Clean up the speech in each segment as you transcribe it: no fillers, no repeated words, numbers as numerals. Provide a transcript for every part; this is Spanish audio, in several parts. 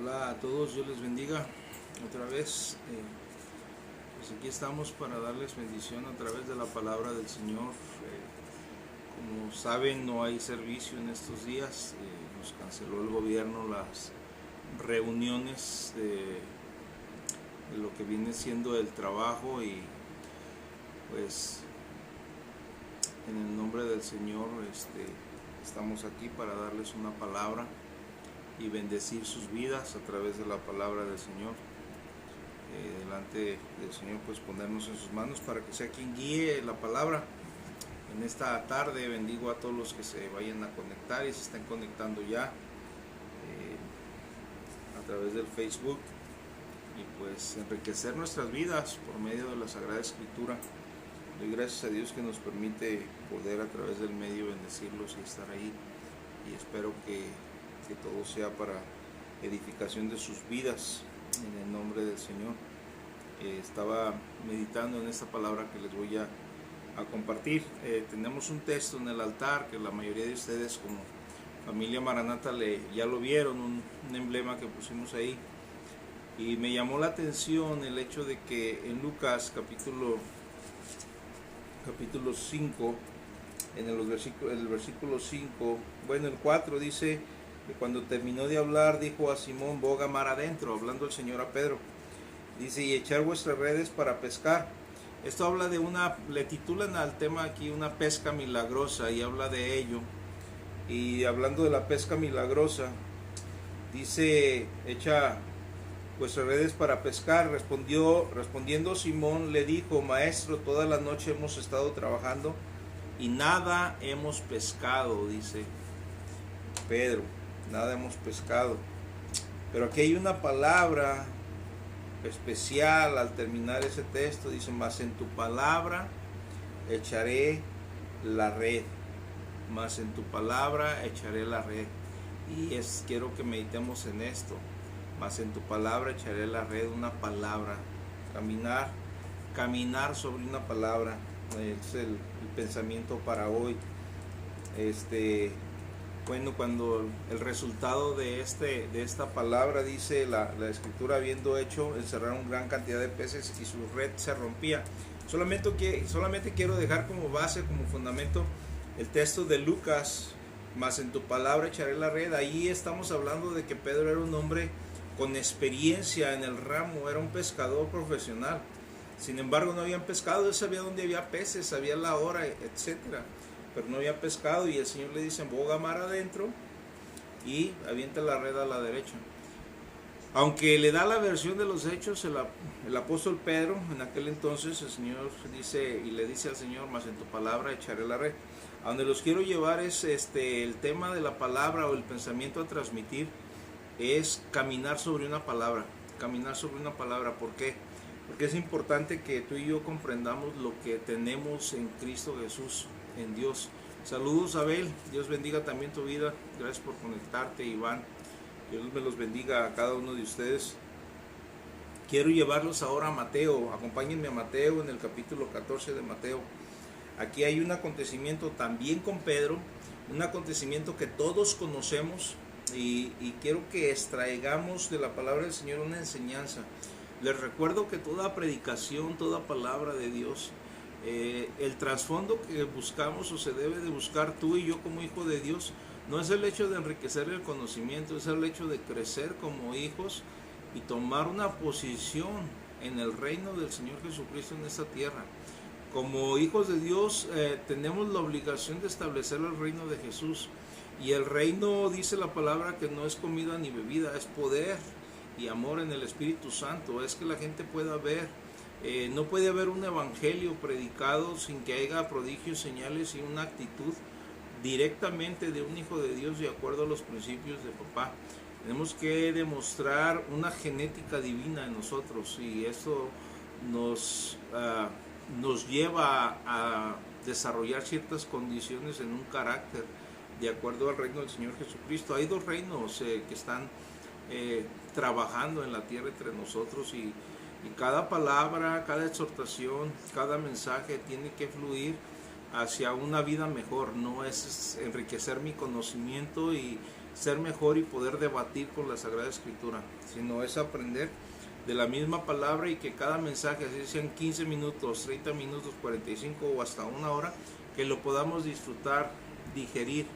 Hola a todos, Dios les bendiga otra vez. Pues aquí estamos para darles bendición a través de la palabra del Señor. Como saben, no hay servicio en estos días. Nos canceló el gobierno las reuniones de lo que viene siendo el trabajo, y pues en el nombre del Señor estamos aquí para darles una palabra y bendecir sus vidas a través de la palabra del Señor. Delante del Señor, pues ponernos en sus manos para que sea quien guíe la palabra. En esta tarde bendigo a todos los que se vayan a conectar y se estén conectando ya a través del Facebook, y pues enriquecer nuestras vidas por medio de la Sagrada Escritura. Doy gracias a Dios que nos permite poder a través del medio bendecirlos y estar ahí, y espero que todo sea para edificación de sus vidas en el nombre del Señor. Estaba meditando en esta palabra que les voy a compartir. Tenemos un texto en el altar que la mayoría de ustedes como familia Maranata ya lo vieron, un emblema que pusimos ahí, y me llamó la atención el hecho de que en Lucas capítulo 5, en el versículo 5, bueno, el 4 dice que cuando terminó de hablar, dijo a Simón: boga mar adentro, hablando el Señor a Pedro. Dice: y echar vuestras redes para pescar. Esto habla de le titulan al tema aquí una pesca milagrosa, y habla de ello. Y hablando de la pesca milagrosa, dice: echa vuestras redes para pescar. Respondiendo Simón le dijo: maestro, toda la noche hemos estado trabajando y nada hemos pescado. Dice Pedro: nada hemos pescado. Pero aquí hay una palabra especial al terminar ese texto. Dice: mas en tu palabra echaré la red. Mas en tu palabra echaré la red. Y quiero que meditemos en esto. Mas en tu palabra echaré la red. Una palabra. Caminar sobre una palabra. Es el pensamiento para hoy. Bueno, cuando el resultado de esta palabra, dice la escritura: habiendo hecho encerrar una gran cantidad de peces, y su red se rompía. Solamente quiero dejar como base, como fundamento, el texto de Lucas: mas en tu palabra echaré la red. Ahí estamos hablando de que Pedro era un hombre con experiencia en el ramo, era un pescador profesional. Sin embargo, no habían pescado. Él sabía dónde había peces, sabía la hora, etcétera, pero no había pescado, y el Señor le dice: boga mar adentro y avienta la red a la derecha. Aunque le da la versión de los hechos el apóstol Pedro, en aquel entonces, el Señor le dice al Señor: mas en tu palabra echaré la red. A donde los quiero llevar es el tema de la palabra, o el pensamiento a transmitir, es caminar sobre una palabra. Caminar sobre una palabra. ¿Por qué? Porque es importante que tú y yo comprendamos lo que tenemos en Cristo Jesús, en Dios. Saludos, Abel, Dios bendiga también tu vida. Gracias por conectarte, Iván. Dios me los bendiga a cada uno de ustedes. Quiero llevarlos ahora a Mateo. Acompáñenme a Mateo, en el capítulo 14 de Mateo. Aquí hay un acontecimiento también con Pedro, un acontecimiento que todos conocemos, y quiero que extraigamos de la palabra del Señor una enseñanza. Les recuerdo que toda predicación, toda palabra de Dios, el trasfondo que buscamos, o se debe de buscar tú y yo como hijo de Dios, no es el hecho de enriquecer el conocimiento, es el hecho de crecer como hijos y tomar una posición en el reino del Señor Jesucristo en esta tierra. Como hijos de Dios tenemos la obligación de establecer el reino de Jesús, y el reino, dice la palabra, que no es comida ni bebida, es poder y amor en el Espíritu Santo. Es que la gente pueda ver. No puede haber un evangelio predicado sin que haya prodigios, señales y una actitud directamente de un hijo de Dios, de acuerdo a los principios de papá. Tenemos que demostrar una genética divina en nosotros, y esto nos lleva a desarrollar ciertas condiciones en un carácter de acuerdo al reino del Señor Jesucristo. Hay dos reinos que están trabajando en la tierra entre nosotros, y cada palabra, cada exhortación, cada mensaje tiene que fluir hacia una vida mejor. No es enriquecer mi conocimiento y ser mejor y poder debatir con la Sagrada Escritura, sino es aprender de la misma palabra y que cada mensaje, así sean 15 minutos, 30 minutos, 45 o hasta una hora, que lo podamos disfrutar, digerir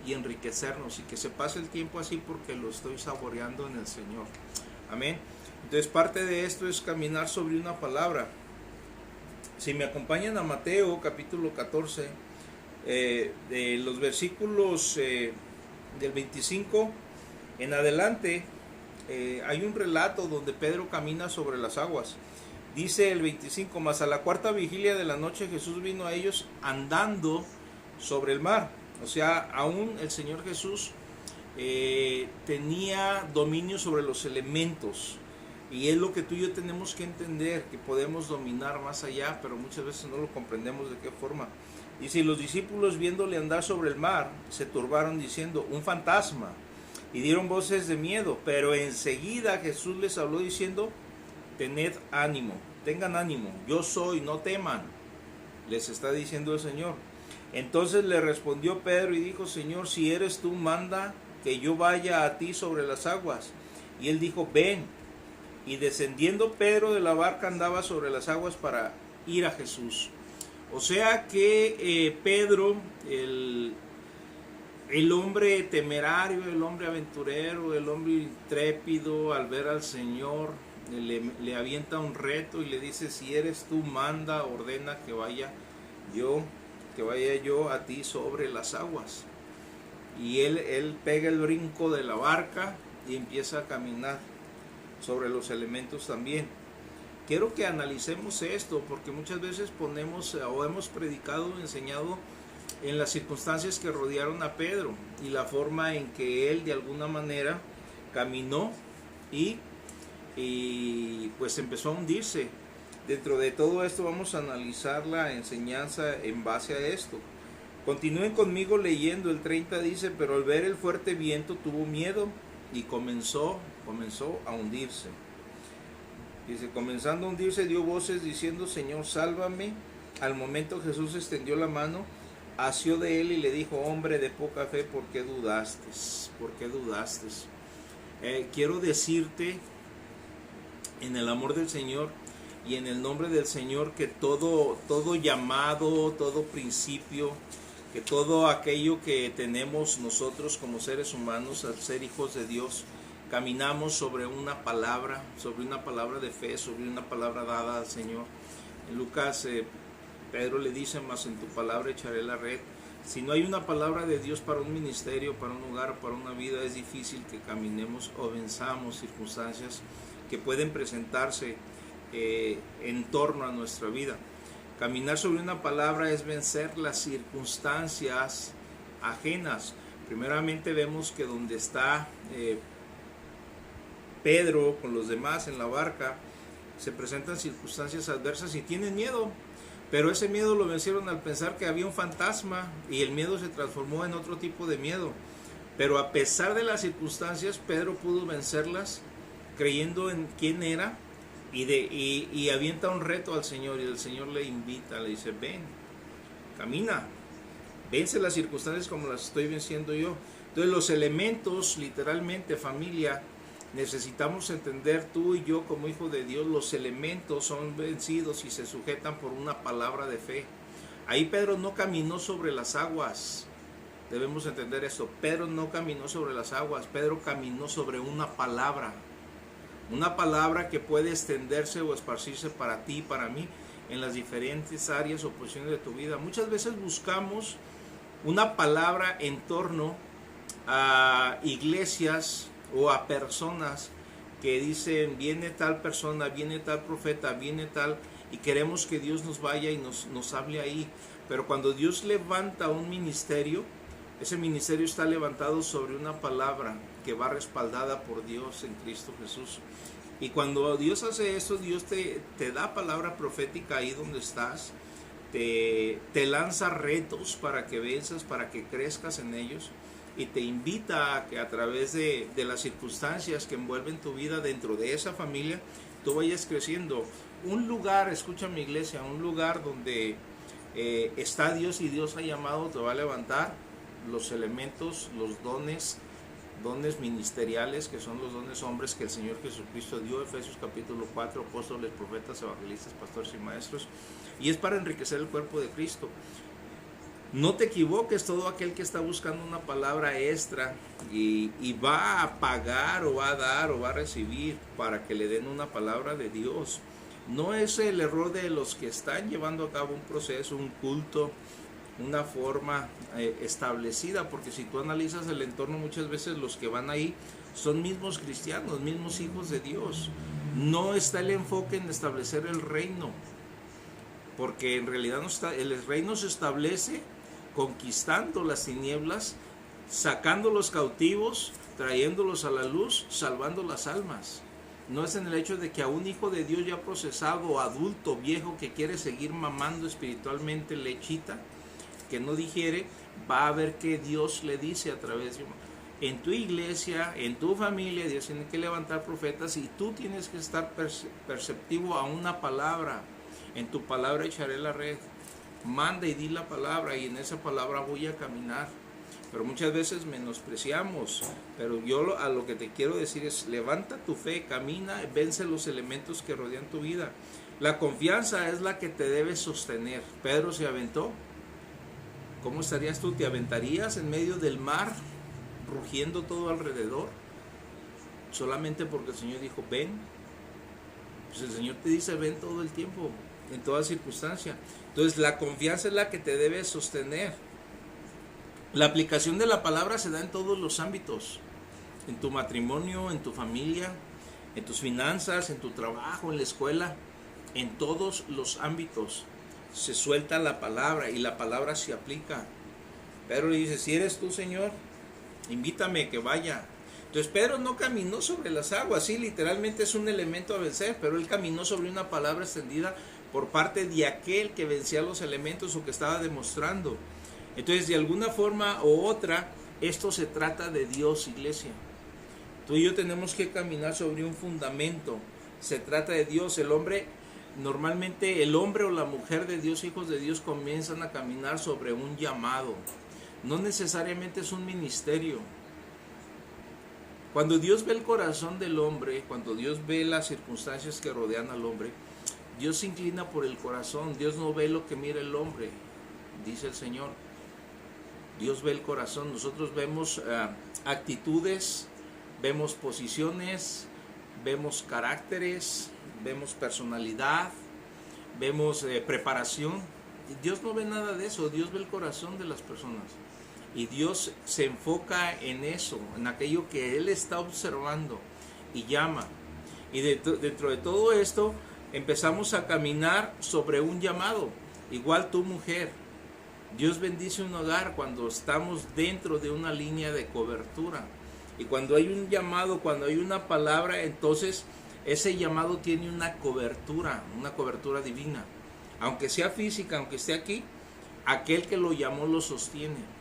y enriquecernos, y que se pase el tiempo así porque lo estoy saboreando en el Señor. Amén. Entonces parte de esto es caminar sobre una palabra. Si me acompañan a Mateo capítulo 14, de los versículos del 25 en adelante, hay un relato donde Pedro camina sobre las aguas. Dice el 25: mas a la cuarta vigilia de la noche Jesús vino a ellos andando sobre el mar. O sea, aún el Señor Jesús tenía dominio sobre los elementos. Y es lo que tú y yo tenemos que entender, que podemos dominar más allá, pero muchas veces no lo comprendemos de qué forma. Y si los discípulos, viéndole andar sobre el mar, se turbaron diciendo: un fantasma, y dieron voces de miedo. Pero enseguida Jesús les habló diciendo: tened ánimo, tengan ánimo, yo soy, no teman, les está diciendo el Señor. Entonces le respondió Pedro y dijo: Señor, si eres tú, manda que yo vaya a ti sobre las aguas. Y él dijo: ven. Y descendiendo Pedro de la barca andaba sobre las aguas para ir a Jesús. O sea que Pedro, el hombre temerario, el hombre aventurero, el hombre intrépido, al ver al Señor, le avienta un reto y le dice: si eres tú, manda, ordena que vaya yo a ti sobre las aguas. Y él pega el brinco de la barca y empieza a caminar sobre los elementos también. Quiero que analicemos esto, porque muchas veces ponemos o hemos predicado o enseñado en las circunstancias que rodearon a Pedro y la forma en que él de alguna manera caminó y pues empezó a hundirse. Dentro de todo esto vamos a analizar la enseñanza en base a esto. Continúen conmigo leyendo. El 30 dice: pero al ver el fuerte viento tuvo miedo y comenzó a hundirse. Dice: comenzando a hundirse, dio voces diciendo: Señor, sálvame. Al momento Jesús extendió la mano, asió de él y le dijo: hombre de poca fe, ¿por qué dudaste? ¿Por qué dudaste? Quiero decirte, en el amor del Señor y en el nombre del Señor, que todo llamado, todo principio, que todo aquello que tenemos nosotros como seres humanos al ser hijos de Dios, caminamos sobre una palabra de fe, sobre una palabra dada al Señor. En Lucas, Pedro le dice: mas en tu palabra echaré la red. Si no hay una palabra de Dios para un ministerio, para un hogar, para una vida, es difícil que caminemos o venzamos circunstancias que pueden presentarse en torno a nuestra vida. Caminar sobre una palabra es vencer las circunstancias ajenas. Primeramente vemos que donde está Pedro con los demás en la barca, se presentan circunstancias adversas y tienen miedo, pero ese miedo lo vencieron al pensar que había un fantasma, y el miedo se transformó en otro tipo de miedo. Pero a pesar de las circunstancias, Pedro pudo vencerlas creyendo en quién era, y avienta un reto al Señor, y el Señor le invita, le dice: ven, camina, vence las circunstancias como las estoy venciendo yo. Entonces los elementos, literalmente, familia, necesitamos entender, tú y yo como hijos de Dios, los elementos son vencidos y se sujetan por una palabra de fe. Ahí Pedro no caminó sobre las aguas. Debemos entender esto. Pedro no caminó sobre las aguas. Pedro caminó sobre una palabra. Una palabra que puede extenderse o esparcirse para ti y para mí en las diferentes áreas o posiciones de tu vida. Muchas veces buscamos una palabra en torno a iglesias o a personas que dicen: viene tal persona, viene tal profeta, viene tal, y queremos que Dios nos vaya y nos hable ahí. Pero cuando Dios levanta un ministerio, ese ministerio está levantado sobre una palabra que va respaldada por Dios en Cristo Jesús. Y cuando Dios hace eso, Dios te da palabra profética ahí donde estás, te lanza retos para que venzas, para que crezcas en ellos, y te invita a que a través de las circunstancias que envuelven tu vida dentro de esa familia, tú vayas creciendo. Un lugar, escucha mi iglesia, un lugar donde está Dios y Dios ha llamado, te va a levantar los elementos, los dones dones ministeriales, que son los dones hombres que el Señor Jesucristo dio, Efesios capítulo 4, apóstoles, profetas, evangelistas, pastores y maestros, y es para enriquecer el cuerpo de Cristo. No te equivoques, todo aquel que está buscando una palabra extra y va a pagar o va a dar o va a recibir para que le den una palabra de Dios. No es el error de los que están llevando a cabo un proceso, un culto, una forma establecida, porque si tú analizas el entorno, muchas veces los que van ahí son mismos cristianos, mismos hijos de Dios. No está el enfoque en establecer el reino, porque en realidad no está, el reino se establece conquistando las tinieblas, sacando los cautivos, trayéndolos a la luz, salvando las almas. No es en el hecho de que a un hijo de Dios ya procesado, adulto, viejo, que quiere seguir mamando espiritualmente lechita, que no digiere, va a ver que Dios le dice a través de... En tu iglesia, en tu familia, Dios tiene que levantar profetas y tú tienes que estar perceptivo a una palabra. En tu palabra echaré la red. Manda y di la palabra y en esa palabra voy a caminar. Pero muchas veces menospreciamos. Pero yo a lo que te quiero decir es, levanta tu fe, camina, vence los elementos que rodean tu vida. La confianza es la que te debe sostener. Pedro se aventó. ¿Cómo estarías tú? ¿Te aventarías en medio del mar, rugiendo todo alrededor? Solamente porque el Señor dijo, ven. Pues el Señor te dice, ven todo el tiempo, en toda circunstancia. Entonces la confianza es la que te debe sostener. La aplicación de la palabra se da en todos los ámbitos. En tu matrimonio, en tu familia, en tus finanzas, en tu trabajo, en la escuela. En todos los ámbitos se suelta la palabra y la palabra se aplica. Pedro le dice, si eres tú, Señor, invítame que vaya. Entonces Pedro no caminó sobre las aguas, sí, literalmente es un elemento a vencer, pero él caminó sobre una palabra extendida por parte de aquel que vencía los elementos o que estaba demostrando. Entonces, de alguna forma u otra, esto se trata de Dios, iglesia. Tú y yo tenemos que caminar sobre un fundamento. Se trata de Dios. El hombre, normalmente el hombre o la mujer de Dios, hijos de Dios, comienzan a caminar sobre un llamado. No necesariamente es un ministerio. Cuando Dios ve el corazón del hombre, cuando Dios ve las circunstancias que rodean al hombre, Dios se inclina por el corazón. Dios no ve lo que mira el hombre, dice el Señor. Dios ve el corazón. Nosotros vemos actitudes, vemos posiciones, vemos caracteres, vemos personalidad, vemos preparación. Dios no ve nada de eso. Dios ve el corazón de las personas. Y Dios se enfoca en eso, en aquello que Él está observando y llama. Y dentro de todo esto empezamos a caminar sobre un llamado. Igual tu mujer. Dios bendice un hogar cuando estamos dentro de una línea de cobertura. Y cuando hay un llamado, cuando hay una palabra, entonces ese llamado tiene una cobertura divina. Aunque sea física, aunque esté aquí, aquel que lo llamó lo sostiene.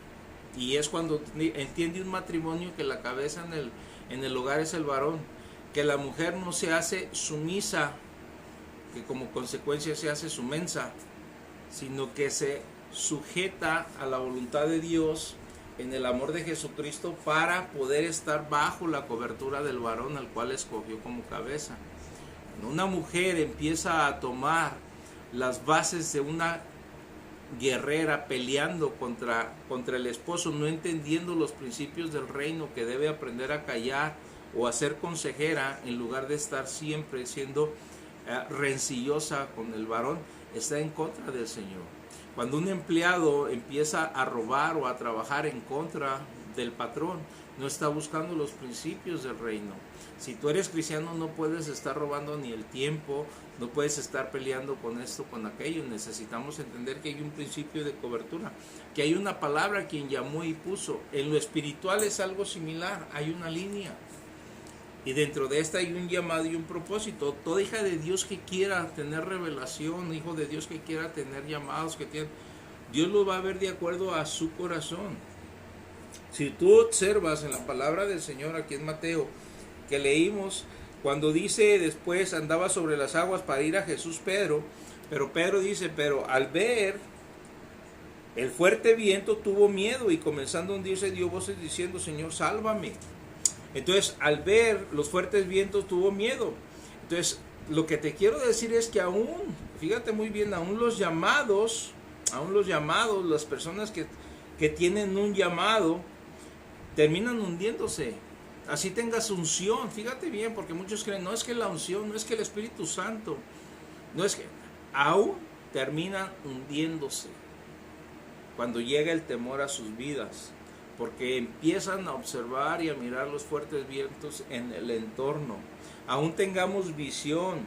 Y es cuando entiende un matrimonio que la cabeza en el hogar es el varón, que la mujer no se hace sumisa, que como consecuencia se hace sumensa, sino que se sujeta a la voluntad de Dios en el amor de Jesucristo para poder estar bajo la cobertura del varón al cual escogió como cabeza. Cuando una mujer empieza a tomar las bases de una guerrera peleando contra el esposo, no entendiendo los principios del reino, que debe aprender a callar o a ser consejera en lugar de estar siempre siendo rencillosa con el varón, está en contra del Señor. Cuando un empleado empieza a robar o a trabajar en contra del patrón, no está buscando los principios del reino. Si tú eres cristiano, no puedes estar robando ni el tiempo, no puedes estar peleando con esto, con aquello. Necesitamos entender que hay un principio de cobertura, que hay una palabra quien llamó y puso. En lo espiritual es algo similar, hay una línea. Y dentro de esta hay un llamado y un propósito. Toda hija de Dios que quiera tener revelación, hijo de Dios que quiera tener llamados, Dios lo va a ver de acuerdo a su corazón. Si tú observas en la palabra del Señor aquí en Mateo, que leímos, cuando dice después andaba sobre las aguas para ir a Jesús Pedro, pero Pedro dice, pero al ver el fuerte viento tuvo miedo y comenzando a hundirse dio voces diciendo, Señor, sálvame. Entonces, al ver los fuertes vientos, tuvo miedo. Entonces, lo que te quiero decir es que aún, fíjate muy bien, aún los llamados, las personas que tienen un llamado, terminan hundiéndose. Así tengas unción, fíjate bien, porque muchos creen, no es que la unción, no es que el Espíritu Santo, no es que, aún terminan hundiéndose cuando llega el temor a sus vidas, porque empiezan a observar y a mirar los fuertes vientos en el entorno. Aún tengamos visión,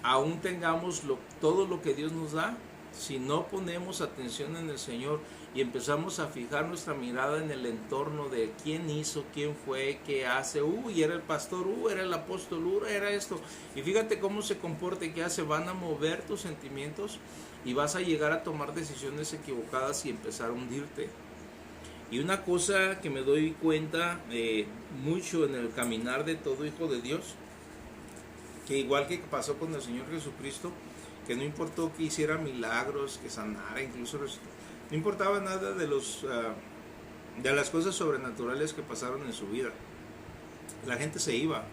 aún tengamos todo lo que Dios nos da, si no ponemos atención en el Señor y empezamos a fijar nuestra mirada en el entorno de quién hizo, quién fue, qué hace, y era el pastor, era el apóstol, era esto, y fíjate cómo se comporta y qué hace, van a mover tus sentimientos y vas a llegar a tomar decisiones equivocadas y empezar a hundirte. Y una cosa que me doy cuenta mucho en el caminar de todo hijo de Dios, que igual que pasó con el Señor Jesucristo, que no importó que hiciera milagros, que sanara, incluso no importaba nada de las cosas sobrenaturales que pasaron en su vida. La gente se iba,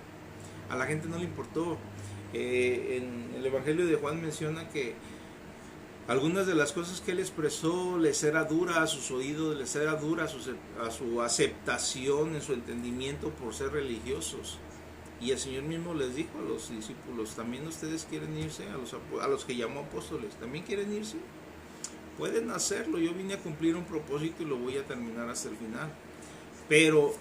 a la gente no le importó. En el Evangelio de Juan menciona que algunas de las cosas que él expresó les era dura a sus oídos, les era dura a su aceptación, en su entendimiento por ser religiosos. Y el Señor mismo les dijo a los discípulos, ¿también ustedes quieren irse? A los que llamó apóstoles, ¿también quieren irse? Pueden hacerlo, yo vine a cumplir un propósito y lo voy a terminar hasta el final. Pero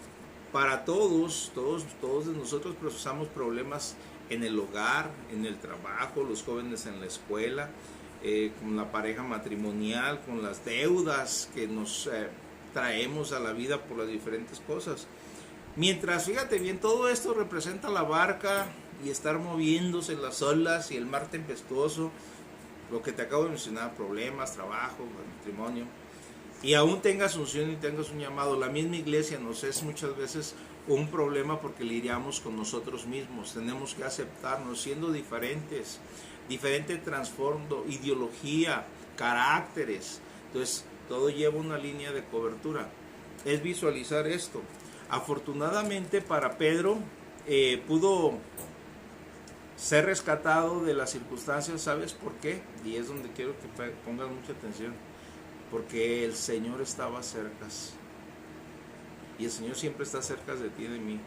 para todos de nosotros procesamos problemas en el hogar, en el trabajo, los jóvenes en la escuela, con la pareja matrimonial, con las deudas que nos traemos a la vida por las diferentes cosas. Mientras, fíjate bien, todo esto representa la barca y estar moviéndose en las olas y el mar tempestuoso, lo que te acabo de mencionar, problemas, trabajo, matrimonio, y aún tengas unción y tengas un llamado. La misma iglesia nos es muchas veces un problema porque lidiamos con nosotros mismos. Tenemos que aceptarnos siendo diferentes, diferente trasfondo, ideología, caracteres. Entonces, todo lleva una línea de cobertura. Es visualizar esto. Afortunadamente para Pedro pudo ser rescatado de las circunstancias. ¿Sabes por qué? Y es donde quiero que pongas mucha atención. Porque el Señor estaba cerca. Y el Señor siempre está cerca de ti y de mí.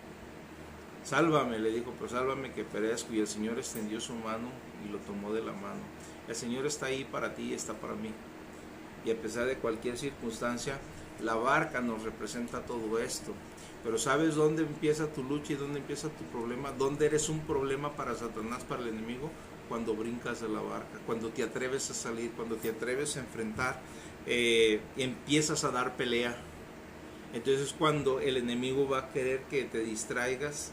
Sálvame, le dijo, pero sálvame que perezco. Y el Señor extendió su mano y lo tomó de la mano. El Señor está ahí para ti y está para mí. Y a pesar de cualquier circunstancia, la barca nos representa todo esto. Pero ¿sabes dónde empieza tu lucha y dónde empieza tu problema? ¿Dónde eres un problema para Satanás, para el enemigo? Cuando brincas de la barca, cuando te atreves a salir, cuando te atreves a enfrentar, empiezas a dar pelea. Entonces cuando el enemigo va a querer que te distraigas,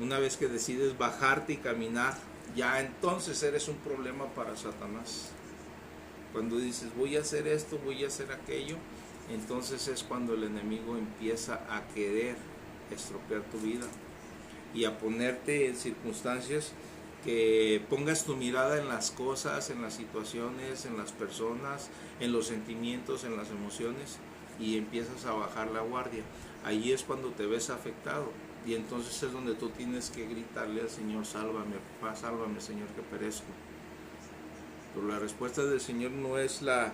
una vez que decides bajarte y caminar, ya entonces eres un problema para Satanás. Cuando dices voy a hacer esto, voy a hacer aquello, entonces es cuando el enemigo empieza a querer estropear tu vida y a ponerte en circunstancias que pongas tu mirada en las cosas, en las situaciones, en las personas, en los sentimientos, en las emociones, y empiezas a bajar la guardia. Ahí es cuando te ves afectado y entonces es donde tú tienes que gritarle al Señor, sálvame, papá, sálvame, Señor, que perezco. Pero la respuesta del Señor no es la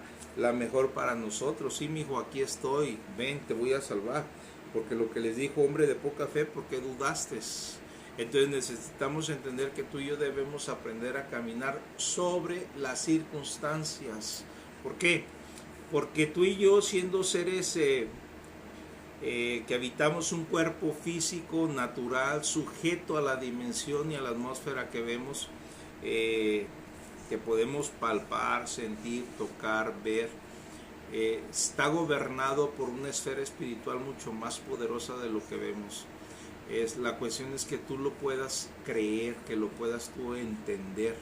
mejor para nosotros. Sí, mi hijo, aquí estoy, ven, te voy a salvar. Porque lo que les dijo, hombre de poca fe, ¿por qué dudaste? Entonces necesitamos entender que tú y yo debemos aprender a caminar sobre las circunstancias. ¿Por qué? Porque tú y yo, siendo seres que habitamos un cuerpo físico, natural, sujeto a la dimensión y a la atmósfera que vemos, que podemos palpar, sentir, tocar, ver, está gobernado por una esfera espiritual mucho más poderosa de lo que vemos. La cuestión es que tú lo puedas creer, que lo puedas tú entender,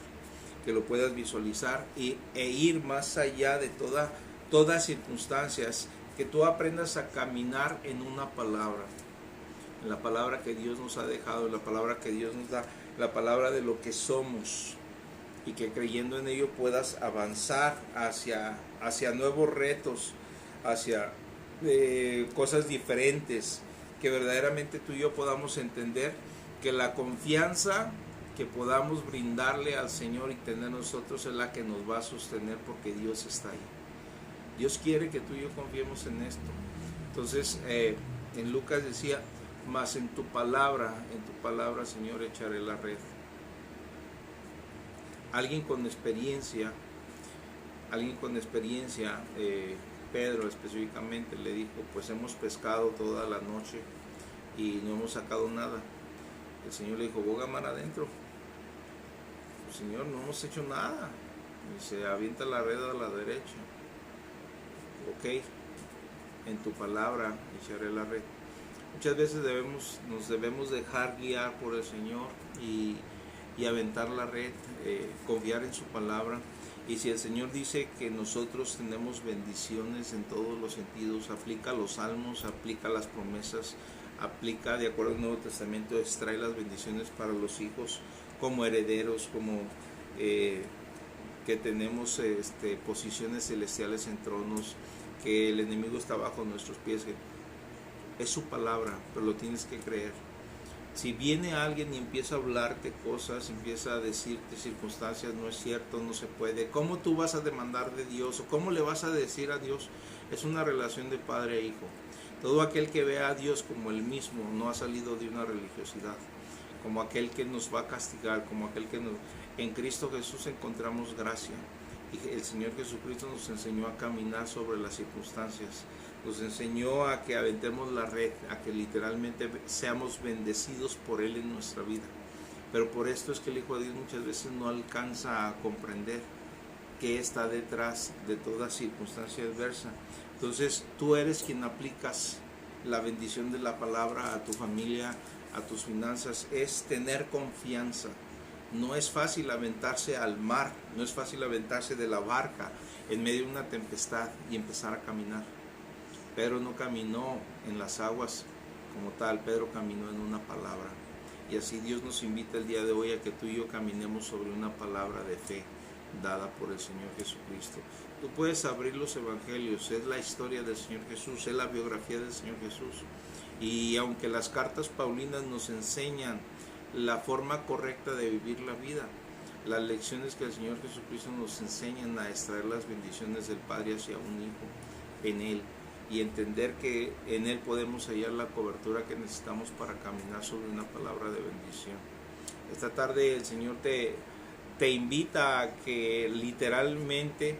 que lo puedas visualizar e ir más allá de todas circunstancias, que tú aprendas a caminar en una palabra, en la palabra que Dios nos ha dejado, en la palabra que Dios nos da, la palabra de lo que somos, y que creyendo en ello puedas avanzar hacia nuevos retos, hacia cosas diferentes, que verdaderamente tú y yo podamos entender que la confianza que podamos brindarle al Señor y tener nosotros es la que nos va a sostener, porque Dios está ahí. Dios quiere que tú y yo confiemos en esto. Entonces, en Lucas decía, mas en tu palabra, Señor, echaré la red. Alguien con experiencia, Pedro específicamente, le dijo, pues hemos pescado toda la noche y no hemos sacado nada. El Señor le dijo, boga mar adentro. Señor, no hemos hecho nada. Dice, avienta la red a la derecha. Ok, en tu palabra echaré la red. Muchas veces nos debemos dejar guiar por el Señor y aventar la red, confiar en su palabra. Y si el Señor dice que nosotros tenemos bendiciones en todos los sentidos, aplica los salmos, aplica las promesas, aplica, de acuerdo al Nuevo Testamento, extrae las bendiciones para los hijos como herederos, como que tenemos posiciones celestiales en tronos, que el enemigo está bajo nuestros pies. Es su palabra, pero lo tienes que creer. Si viene alguien y empieza a hablarte cosas, empieza a decirte circunstancias, no es cierto, no se puede, ¿cómo tú vas a demandar de Dios? ¿O cómo le vas a decir a Dios? Es una relación de padre e hijo. Todo aquel que vea a Dios como el mismo no ha salido de una religiosidad, como aquel que nos va a castigar, como aquel que nos... En Cristo Jesús encontramos gracia. Y el Señor Jesucristo nos enseñó a caminar sobre las circunstancias, nos enseñó a que aventemos la red, a que literalmente seamos bendecidos por Él en nuestra vida. Pero por esto es que el Hijo de Dios muchas veces no alcanza a comprender qué está detrás de toda circunstancia adversa. Entonces tú eres quien aplicas la bendición de la palabra a tu familia, a tus finanzas. Es tener confianza. No es fácil aventarse al mar, no es fácil aventarse de la barca en medio de una tempestad y empezar a caminar. Pedro no caminó en las aguas como tal, Pedro caminó en una palabra. Y así Dios nos invita el día de hoy a que tú y yo caminemos sobre una palabra de fe dada por el Señor Jesucristo. Tú puedes abrir los evangelios, es la historia del Señor Jesús, es la biografía del Señor Jesús. Y aunque las cartas paulinas nos enseñan la forma correcta de vivir la vida, las lecciones que el Señor Jesucristo nos enseñan a extraer las bendiciones del Padre hacia un hijo en Él, y entender que en Él podemos hallar la cobertura que necesitamos para caminar sobre una palabra de bendición. Esta tarde el Señor te invita a que literalmente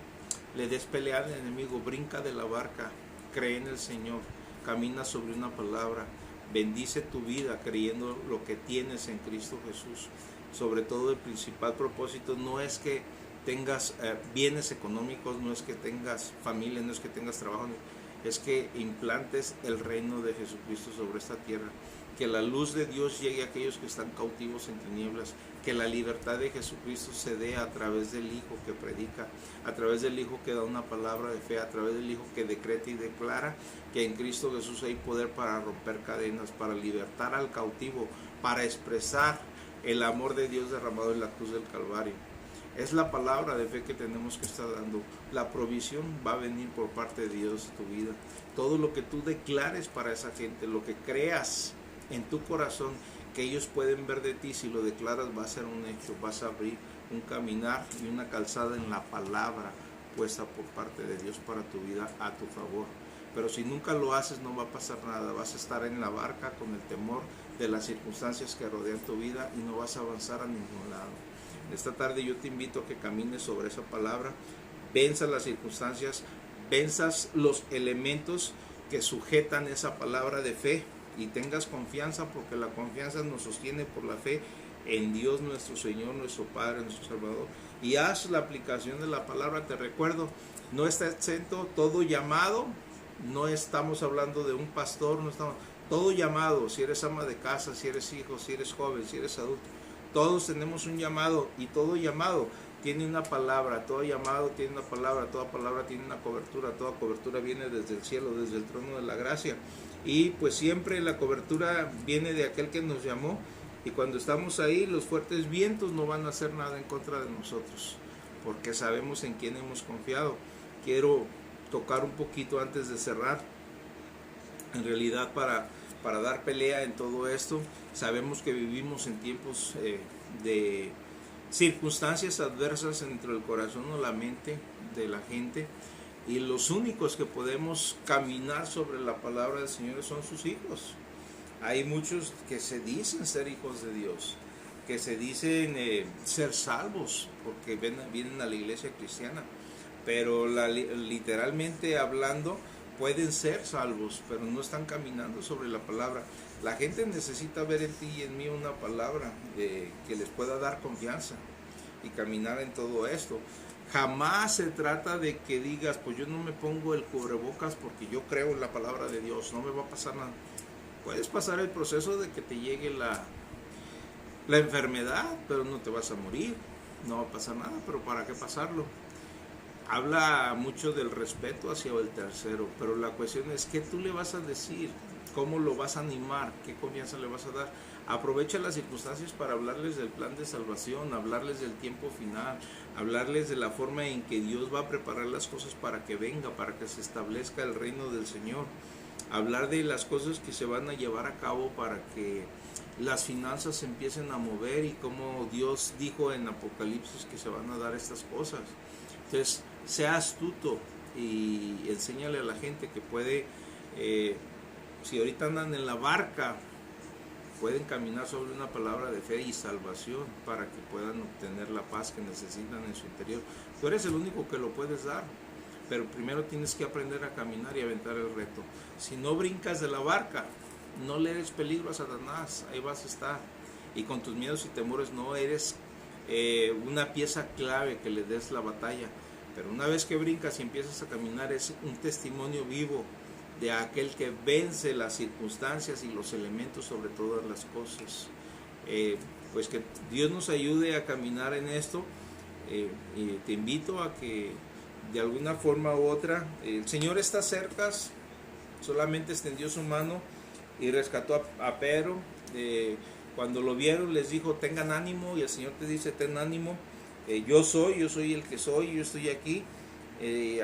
le des pelea al enemigo, brinca de la barca, cree en el Señor, camina sobre una palabra, bendice tu vida creyendo lo que tienes en Cristo Jesús. Sobre todo el principal propósito no es que tengas bienes económicos, no es que tengas familia, no es que tengas trabajo, es que implantes el reino de Jesucristo sobre esta tierra, que la luz de Dios llegue a aquellos que están cautivos en tinieblas, que la libertad de Jesucristo se dé a través del Hijo que predica, a través del Hijo que da una palabra de fe, a través del Hijo que decreta y declara que en Cristo Jesús hay poder para romper cadenas, para libertar al cautivo, para expresar el amor de Dios derramado en la cruz del Calvario. Es la palabra de fe que tenemos que estar dando. La provisión va a venir por parte de Dios en tu vida. Todo lo que tú declares para esa gente, lo que creas en tu corazón que ellos pueden ver de ti, si lo declaras va a ser un hecho, vas a abrir un caminar y una calzada en la palabra puesta por parte de Dios para tu vida a tu favor. Pero si nunca lo haces no va a pasar nada, vas a estar en la barca con el temor de las circunstancias que rodean tu vida y no vas a avanzar a ningún lado. Esta tarde yo te invito a que camines sobre esa palabra, venzas las circunstancias, venzas los elementos que sujetan esa palabra de fe y tengas confianza, porque la confianza nos sostiene por la fe en Dios nuestro Señor, nuestro Padre, nuestro Salvador. Y haz la aplicación de la palabra. Te recuerdo, no está exento todo llamado, no estamos hablando de un pastor, no estamos, todo llamado, si eres ama de casa, si eres hijo, si eres joven, si eres adulto, todos tenemos un llamado, y todo llamado tiene una palabra, todo llamado tiene una palabra, toda palabra tiene una cobertura, toda cobertura viene desde el cielo, desde el trono de la gracia. Y pues siempre la cobertura viene de aquel que nos llamó, y cuando estamos ahí los fuertes vientos no van a hacer nada en contra de nosotros, porque sabemos en quién hemos confiado. Quiero tocar un poquito antes de cerrar, en realidad para para dar pelea en todo esto. Sabemos que vivimos en tiempos de circunstancias adversas dentro del corazón o la mente de la gente, y los únicos que podemos caminar sobre la palabra del Señor son sus hijos. Hay muchos que se dicen ser hijos de Dios, que se dicen ser salvos porque vienen a la iglesia cristiana, pero literalmente hablando pueden ser salvos, pero no están caminando sobre la palabra. La gente necesita ver en ti y en mí una palabra que les pueda dar confianza y caminar en todo esto. Jamás se trata de que digas, pues yo no me pongo el cubrebocas porque yo creo en la palabra de Dios, no me va a pasar nada. Puedes pasar el proceso de que te llegue la enfermedad, pero no te vas a morir, no va a pasar nada, pero ¿para qué pasarlo? Habla mucho del respeto hacia el tercero, pero la cuestión es ¿qué tú le vas a decir? ¿Cómo lo vas a animar? ¿Qué confianza le vas a dar? Aprovecha las circunstancias para hablarles del plan de salvación, hablarles del tiempo final, hablarles de la forma en que Dios va a preparar las cosas para que venga, para que se establezca el reino del Señor. Hablar de las cosas que se van a llevar a cabo para que las finanzas se empiecen a mover y como Dios dijo en Apocalipsis que se van a dar estas cosas. Entonces, sea astuto y enséñale a la gente que puede, si ahorita andan en la barca, pueden caminar sobre una palabra de fe y salvación para que puedan obtener la paz que necesitan en su interior. Tú eres el único que lo puedes dar, pero primero tienes que aprender a caminar y aventar el reto. Si no brincas de la barca, no le eres peligro a Satanás, ahí vas a estar. Y con tus miedos y temores no eres una pieza clave que le des la batalla. Pero una vez que brincas y empiezas a caminar, es un testimonio vivo de aquel que vence las circunstancias y los elementos sobre todas las cosas. Pues que Dios nos ayude a caminar en esto. Y te invito a que de alguna forma u otra, el Señor está cerca, solamente extendió su mano y rescató a Pedro. Cuando lo vieron les dijo tengan ánimo, y el Señor te dice ten ánimo, yo soy el que soy, yo estoy aquí,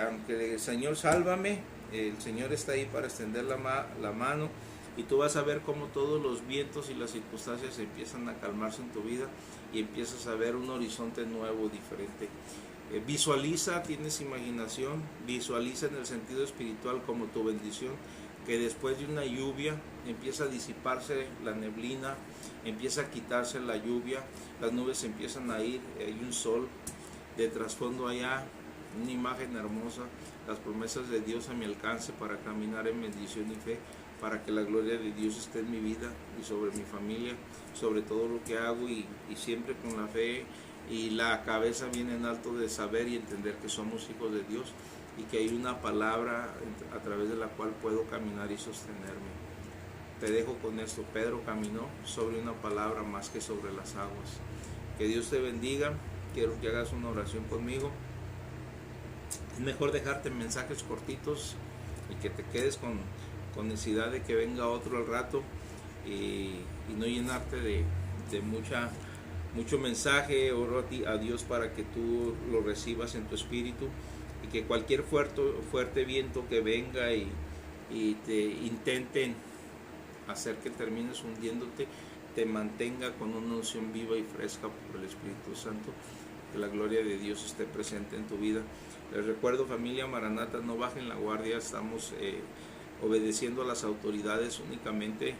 aunque el Señor sálvame, el Señor está ahí para extender la mano, y tú vas a ver cómo todos los vientos y las circunstancias empiezan a calmarse en tu vida y empiezas a ver un horizonte nuevo, diferente. Visualiza, tienes imaginación, visualiza en el sentido espiritual como tu bendición, que después de una lluvia empieza a disiparse la neblina, empieza a quitarse la lluvia, las nubes empiezan a ir, hay un sol de trasfondo allá, una imagen hermosa, las promesas de Dios a mi alcance para caminar en bendición y fe, para que la gloria de Dios esté en mi vida y sobre mi familia, sobre todo lo que hago, y siempre con la fe y la cabeza bien en alto de saber y entender que somos hijos de Dios y que hay una palabra a través de la cual puedo caminar y sostenerme. Te dejo con esto. Pedro caminó sobre una palabra más que sobre las aguas. Que Dios te bendiga. Quiero que hagas una oración conmigo. Es mejor dejarte mensajes cortitos y que te quedes con necesidad de que venga otro al rato, y no llenarte de mucho mensaje. Oro a Dios para que tú lo recibas en tu espíritu, y que cualquier fuerte viento que venga y te intenten hacer que termines hundiéndote, te mantenga con una unción viva y fresca por el Espíritu Santo. Que la gloria de Dios esté presente en tu vida. Les recuerdo, familia Maranata, no bajen la guardia. Estamos obedeciendo a las autoridades únicamente.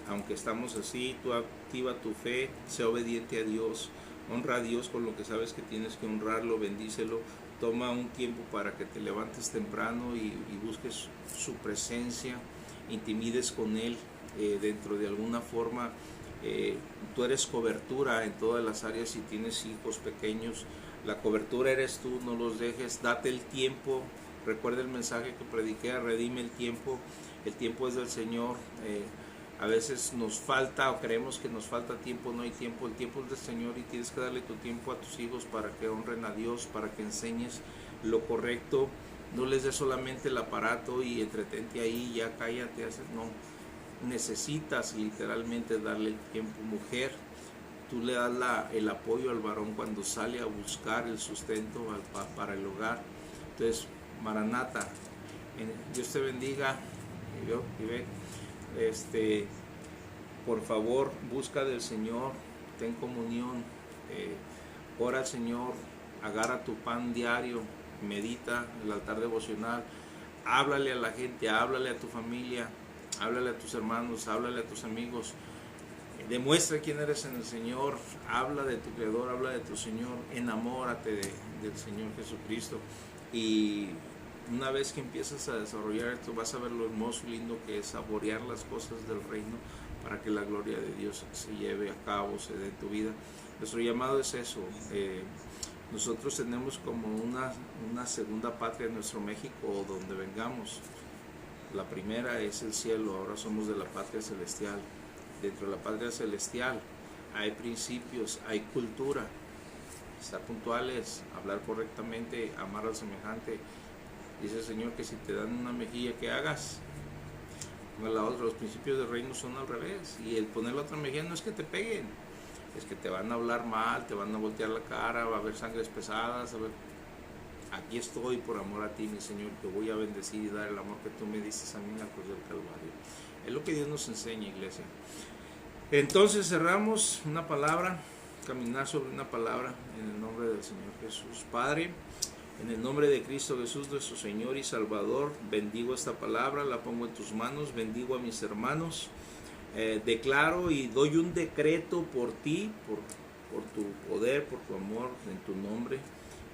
Aunque estamos así, tú activa tu fe, sé obediente a Dios, honra a Dios con lo que sabes que tienes que honrarlo, bendícelo. Toma un tiempo para que te levantes temprano y busques su presencia, intimides con Él dentro de alguna forma. Tú eres cobertura en todas las áreas. Si tienes hijos pequeños, la cobertura eres tú, no los dejes, date el tiempo. Recuerda el mensaje que prediqué, redime el tiempo es del Señor. A veces nos falta o creemos que nos falta tiempo, no hay tiempo, el tiempo es del Señor, y tienes que darle tu tiempo a tus hijos para que honren a Dios, para que enseñes lo correcto. No les des solamente el aparato y entretente ahí, ya cállate, no. Necesitas literalmente darle el tiempo. Mujer, tú le das el apoyo al varón cuando sale a buscar el sustento para el hogar. Entonces, Maranata, Dios te bendiga y ve por favor, busca del Señor, ten comunión, ora al Señor, agarra tu pan diario, medita el altar devocional, háblale a la gente, háblale a tu familia, háblale a tus hermanos, háblale a tus amigos, demuestra quién eres en el Señor, habla de tu Creador, habla de tu Señor, enamórate del Señor Jesucristo. Y una vez que empiezas a desarrollar esto, vas a ver lo hermoso y lindo que es saborear las cosas del reino para que la gloria de Dios se lleve a cabo, se dé en tu vida. Nuestro llamado es eso. Nosotros tenemos como una segunda patria en nuestro México, donde vengamos. La primera es el cielo, ahora somos de la patria celestial. Dentro de la patria celestial hay principios, hay cultura, estar puntuales, hablar correctamente, amar al semejante. Dice el Señor que si te dan una mejilla, ¿qué hagas? La otra. Los principios del reino son al revés, y el poner la otra mejilla no es que te peguen, es que te van a hablar mal, te van a voltear la cara, va a haber sangres pesadas. A ver, aquí estoy por amor a ti, mi Señor, te voy a bendecir y dar el amor que tú me diste a mí en la cruz del Calvario. Es lo que Dios nos enseña, iglesia. Entonces cerramos una palabra, caminar sobre una palabra en el nombre del Señor Jesús. Padre, en el nombre de Cristo Jesús, nuestro Señor y Salvador, bendigo esta palabra, la pongo en tus manos, bendigo a mis hermanos, declaro y doy un decreto por ti, por tu poder, por tu amor, en tu nombre,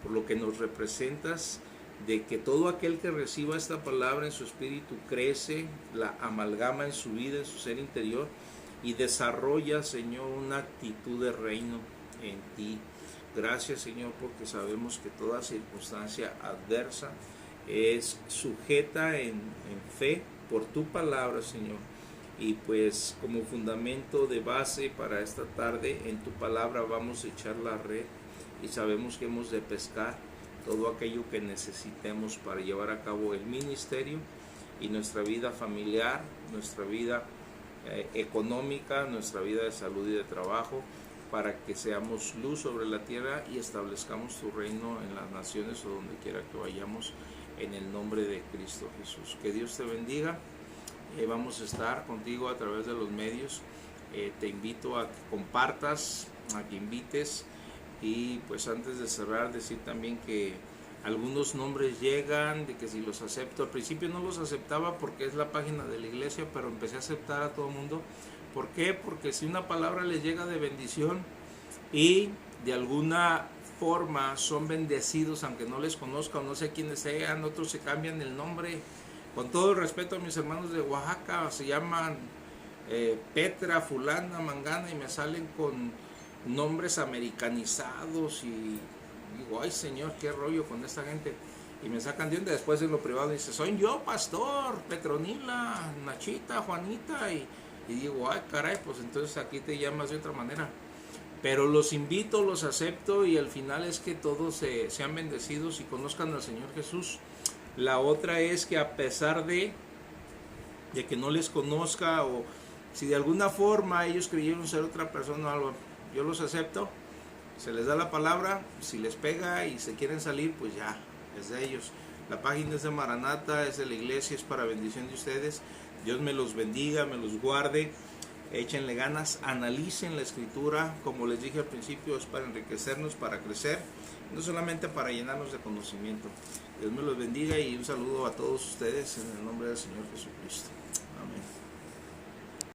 por lo que nos representas, de que todo aquel que reciba esta palabra en su espíritu crece, la amalgama en su vida, en su ser interior, y desarrolla, Señor, una actitud de reino en ti. Gracias, Señor, porque sabemos que toda circunstancia adversa es sujeta en fe por tu palabra, Señor. Y pues como fundamento de base para esta tarde, en tu palabra vamos a echar la red y sabemos que hemos de pescar todo aquello que necesitemos para llevar a cabo el ministerio y nuestra vida familiar, nuestra vida económica, nuestra vida de salud y de trabajo, para que seamos luz sobre la tierra y establezcamos tu reino en las naciones o donde quiera que vayamos, en el nombre de Cristo Jesús. Que Dios te bendiga. Vamos a estar contigo a través de los medios. Te invito a que compartas, a que invites, y pues antes de cerrar decir también que algunos nombres llegan, de que si los acepto. Al principio no los aceptaba porque es la página de la iglesia, pero empecé a aceptar a todo el mundo. ¿Por qué? Porque si una palabra les llega de bendición y de alguna forma son bendecidos, aunque no les conozca o no sé quiénes sean, otros se cambian el nombre. Con todo el respeto a mis hermanos de Oaxaca, se llaman Petra, fulana, mangana, y me salen con nombres americanizados y digo, ay Señor, qué rollo con esta gente. Y me sacan de onda. Después en lo privado dice, soy yo, pastor, Petronila, Nachita, Juanita, y digo, ay caray, pues entonces aquí te llamas de otra manera. Pero los invito, los acepto, y al final es que todos sean bendecidos y conozcan al Señor Jesús. La otra es que a pesar de que no les conozca, o si de alguna forma ellos creyeron ser otra persona o algo, yo los acepto, se les da la palabra, si les pega y se quieren salir, pues ya, es de ellos. La página es de Maranata, es de la iglesia, es para bendición de ustedes. Dios me los bendiga, me los guarde, échenle ganas, analicen la escritura, como les dije al principio, es para enriquecernos, para crecer, no solamente para llenarnos de conocimiento. Dios me los bendiga y un saludo a todos ustedes en el nombre del Señor Jesucristo.